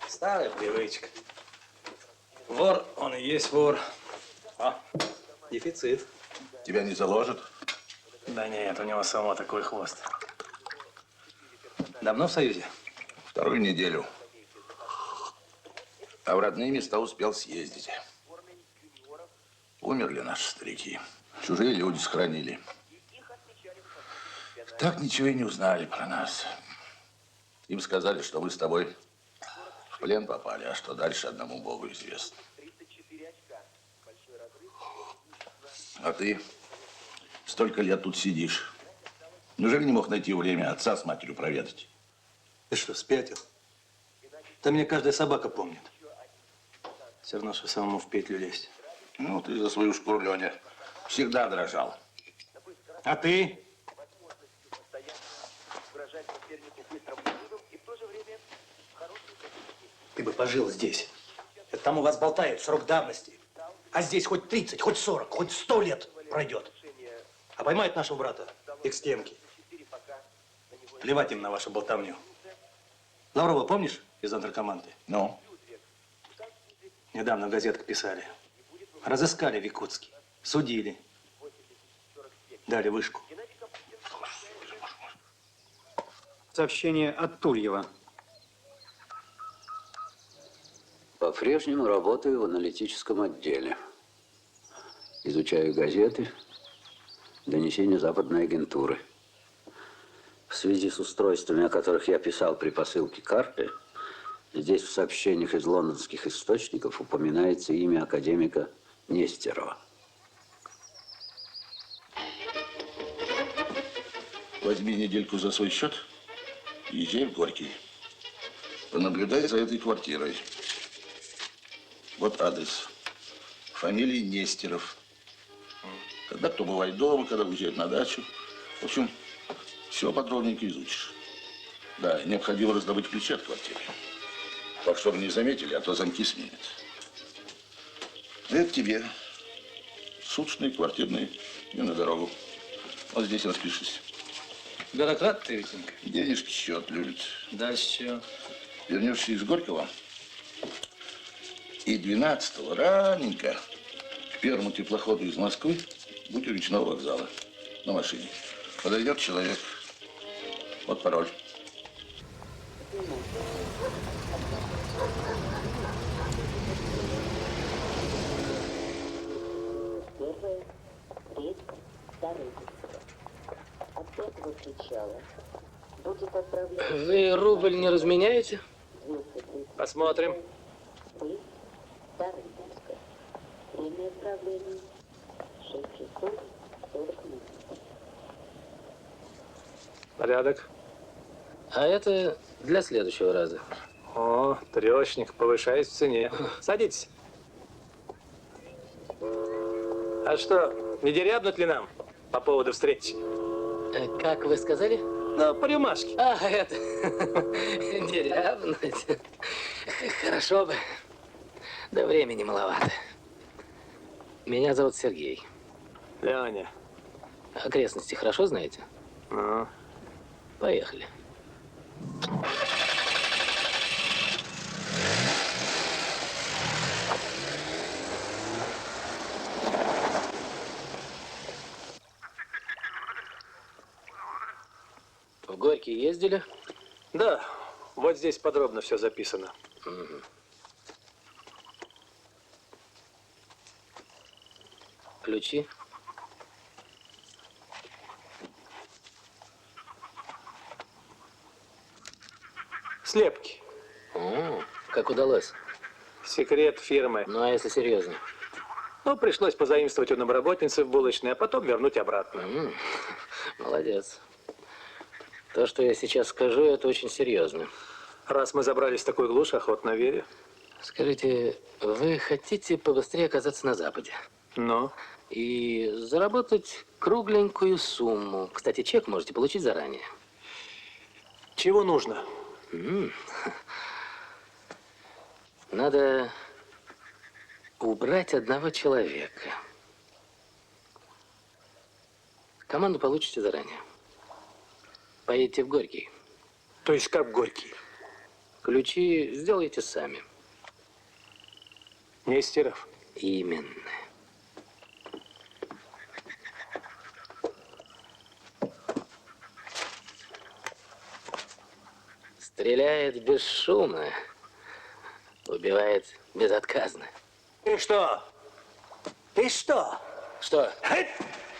S14: Старая привычка. Вор, он и есть вор. А, дефицит.
S15: Тебя не заложат?
S14: Да нет, у него самого такой хвост. Давно в Союзе?
S15: 2-ю неделю. А в родные места успел съездить. Умерли наши старики. Чужие люди сохранили. Так ничего и не узнали про нас. Им сказали, что мы с тобой в плен попали, а что дальше одному Богу известно. А ты столько лет тут сидишь. Неужели не мог найти время отца с матерью проведать?
S14: Ты что, спятил? Да мне каждая собака помнит. Все равно, что самому в петлю лезть.
S15: Ну, ты за свою шкуру, Леня, всегда дрожал.
S14: А ты? Ты бы пожил здесь. Это там у вас болтают срок давности. А здесь хоть 30, хоть 40, хоть 100 лет пройдет. А поймают нашего брата и к стенке. Плевать им на вашу болтовню. Лаврова, помнишь, из наркоманды?
S15: Ну?
S14: Недавно в газетах писали. Разыскали в Якутске, судили. Дали вышку.
S2: Сообщение от Тульева.
S10: По-прежнему работаю в аналитическом отделе. Изучаю газеты, донесения западной агентуры. В связи с устройствами, о которых я писал при посылке карты, здесь в сообщениях из лондонских источников упоминается имя академика Нестерова.
S15: Возьми недельку за свой счет и езжай в Горький. Понаблюдай за этой квартирой. Вот адрес. Фамилия Нестеров. Когда кто бывает дома, когда уезжает на дачу. В общем, все подробненько изучишь. Да, необходимо раздобыть ключи от квартиры. Так, чтобы не заметили, а то замки сменят. Это тебе. Суточные, квартирные и на дорогу. Вот здесь распишись.
S14: Бюрократ ты, Витенька.
S15: Денежки счет любит.
S14: Дальше что?
S15: Вернешься из Горького. И 12-го раненько к первому теплоходу из Москвы будь у речного вокзала на машине. Подойдет человек. Вот пароль.
S18: Первое, третье, второе. От этого причала будет отправлен...
S17: Вы рубль не разменяете? Посмотрим.
S18: Вы, Стародубская. Время отправления 6 часов 40 минут.
S17: Порядок. А это для следующего раза.
S14: О, трешник, повышаясь в цене. Садитесь. А что, не дерябнут ли нам по поводу встречи?
S17: Как вы сказали?
S14: Ну, по рюмашке.
S17: А, это... Дерябнуть. Хорошо бы. Да времени маловато. Меня зовут Сергей.
S14: Леня.
S17: Окрестности хорошо знаете?
S14: Ну.
S17: Поехали. В Горький ездили?
S14: Да, вот здесь подробно все записано.
S17: Угу. Ключи?
S14: Слепки.
S17: Как удалось?
S14: Секрет фирмы.
S17: Ну, а если серьезно?
S14: Ну, пришлось позаимствовать у домработницы в булочной, а потом вернуть обратно.
S17: Молодец. То, что я сейчас скажу, это очень серьезно.
S14: Раз мы забрались в такую глушь, охотно верю.
S17: Скажите, вы хотите побыстрее оказаться на Западе?
S14: Ну?
S17: И заработать кругленькую сумму. Кстати, чек можете получить заранее.
S14: Чего нужно?
S17: Надо
S19: убрать одного человека. Команду получите заранее. Поедете в Горький.
S14: То есть как Горький?
S19: Ключи сделайте сами.
S14: Нестеров?
S19: Именно. Стреляет бесшумно, убивает безотказно.
S14: Ты что? Ты что?
S19: Что?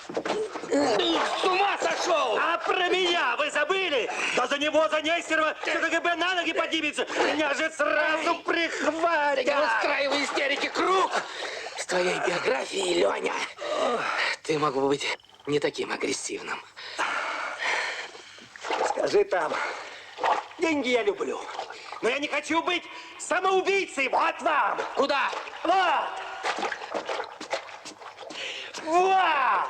S14: С ума сошел! А про меня вы забыли? Да за него, за Нестерова, все КГБ на ноги поднимется. Меня же сразу прихватят.
S19: Я устраиваю истерики. Круг с твоей биографией, Леня. Ты мог бы быть не таким агрессивным.
S14: Скажи там, деньги я люблю, но я не хочу быть самоубийцей. Вот вам.
S19: Куда?
S14: Вот. Вот.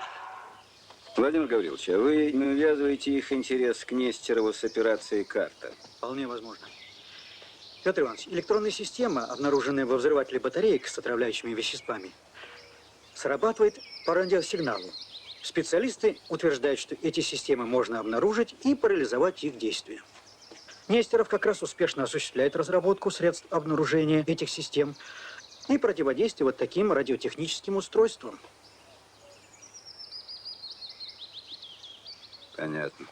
S3: Владимир Гаврилович, а вы не увязываете их интерес к Нестерову с операцией «Карта»?
S2: Вполне возможно. Петр Иванович, электронная система, обнаруженная во взрывателе батареек с отравляющими веществами, срабатывает по радиосигналу. Специалисты утверждают, что эти системы можно обнаружить и парализовать их действие. Нестеров как раз успешно осуществляет разработку средств обнаружения этих систем и противодействия вот таким радиотехническим устройствам.
S3: Понятно.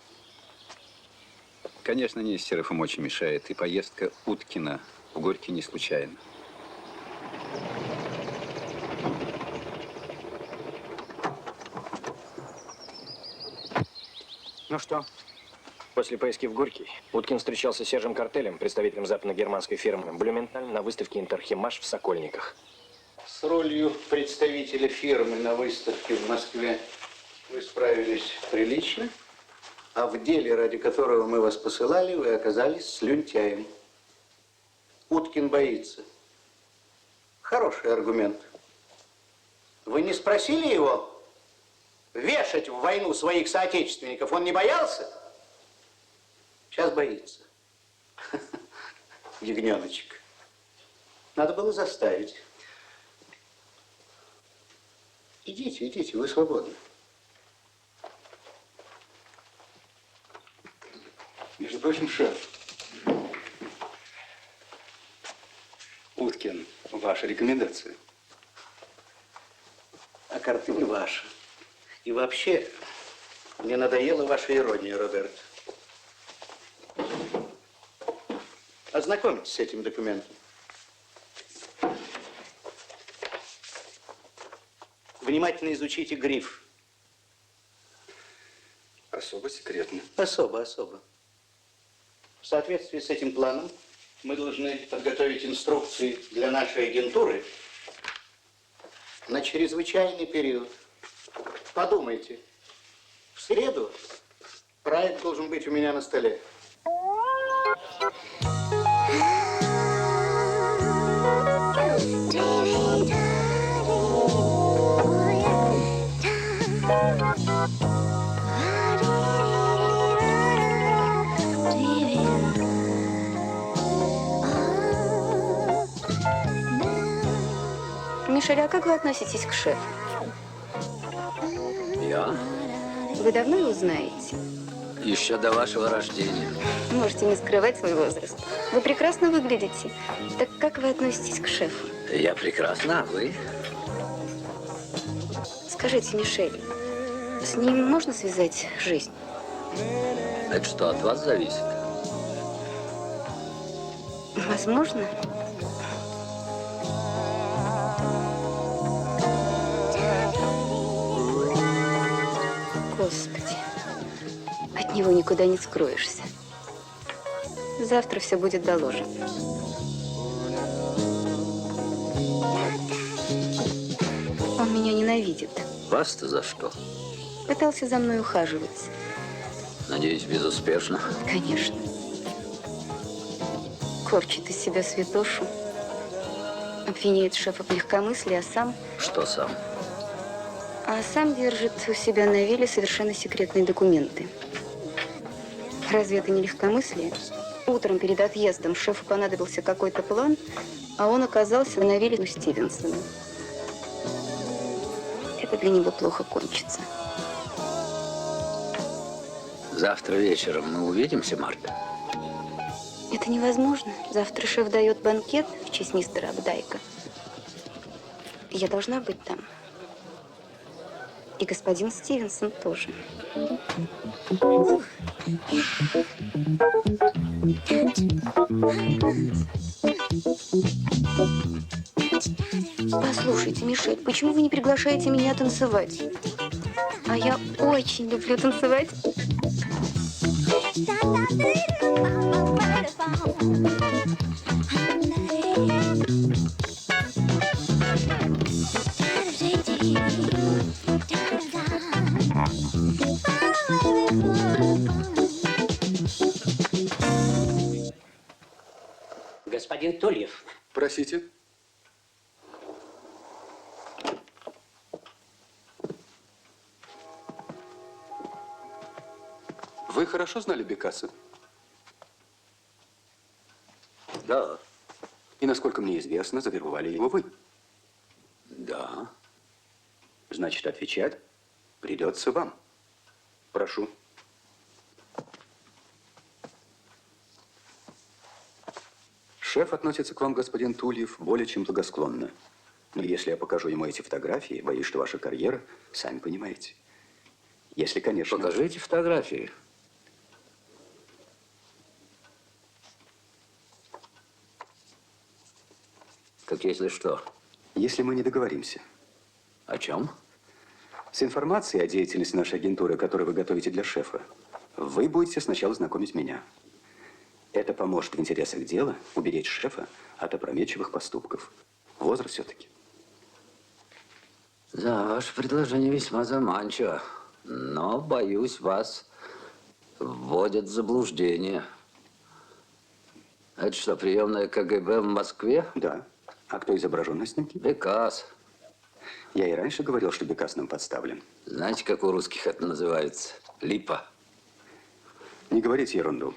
S3: Конечно, Нестеров им очень мешает, и поездка Уткина в Горький не случайна.
S1: Ну что? После поездки в Горький Уткин встречался с Сержем Картелем, представителем западно-германской фирмы «Блюменталь» на выставке «Интерхимаш» в Сокольниках.
S7: С ролью представителя фирмы на выставке в Москве вы справились прилично, а в деле, ради которого мы вас посылали, вы оказались слюнтяем. Уткин боится. Хороший аргумент. Вы не спросили его вешать в войну своих соотечественников? Он не боялся? Сейчас боится. Ягненочек. Надо было заставить. Идите, идите, вы свободны.
S3: Между прочим, шеф, Уткин, ваша рекомендация.
S7: А Картель ваша. И вообще, мне надоела ваша ирония, Роберт. Ознакомьтесь с этим документом. Внимательно изучите гриф.
S3: Особо секретно.
S7: Особо, особо. В соответствии с этим планом мы должны подготовить инструкции для нашей агентуры на чрезвычайный период. Подумайте. В среду проект должен быть у меня на столе.
S4: Мишель, а как вы относитесь к шефу?
S10: Я?
S4: Вы давно его знаете?
S10: Еще до вашего рождения.
S4: Можете не скрывать свой возраст. Вы прекрасно выглядите. Так как вы относитесь к шефу?
S10: Я прекрасно, а вы?
S4: Скажите, Мишель, с ним можно связать жизнь?
S10: Это что, от вас зависит?
S4: Возможно. Господи, от него никуда не скроешься. Завтра все будет доложено. Он меня ненавидит.
S10: Вас-то за что?
S4: Пытался за мной ухаживать.
S10: Надеюсь, безуспешно?
S4: Конечно. Корчит из себя святошу. Обвиняет шефа в легкомыслии, а сам...
S10: Что сам?
S4: А сам держит у себя на вилле совершенно секретные документы. Разве это не легкомыслие? Утром перед отъездом шефу понадобился какой-то план, а он оказался на вилле у Стивенсона. Это для него плохо кончится.
S10: Завтра вечером мы увидимся, Марта?
S4: Это невозможно. Завтра шеф дает банкет в честь мистера Абдайка. Я должна быть там. И господин Стивенсон тоже. Послушайте, Мишель, почему вы не приглашаете меня танцевать? А я очень люблю танцевать.
S19: Господин Тульев.
S6: Простите. Вы хорошо знали Бекаса?
S10: Да.
S6: И, насколько мне известно, завербовали его вы.
S10: Да.
S6: Значит, отвечать придется вам. Прошу. Шеф относится к вам, господин Тульев, более чем благосклонно. Но если я покажу ему эти фотографии, боюсь, что ваша карьера, сами понимаете. Если, конечно...
S10: Покажите фотографии. Как если что?
S6: Если мы не договоримся.
S10: О чем?
S6: С информацией о деятельности нашей агентуры, которую вы готовите для шефа, вы будете сначала знакомить меня. Это поможет в интересах дела уберечь шефа от опрометчивых поступков. Возраст все-таки.
S10: Да, ваше предложение весьма заманчиво. Но, боюсь, вас вводят в заблуждение. Это что, приемная КГБ в Москве?
S6: Да. А кто изображен на снимке?
S10: Бекас.
S6: Я и раньше говорил, что Бекас нам подставлен.
S10: Знаете, как у русских это называется? Липа.
S6: Не говорите ерунду.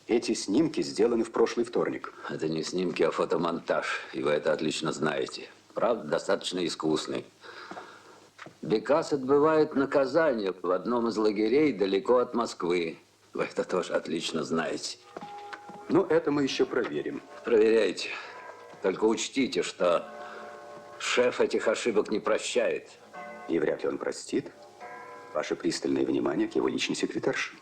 S6: Эти снимки сделаны в прошлый вторник.
S10: Это не снимки, а фотомонтаж. И вы это отлично знаете. Правда, достаточно искусный. Бекас отбывает наказание в одном из лагерей далеко от Москвы. Вы это тоже отлично знаете.
S6: Ну, это мы еще проверим.
S10: Проверяйте. Только учтите, что шеф этих ошибок не прощает.
S6: И вряд ли он простит ваше пристальное внимание к его личной секретарше.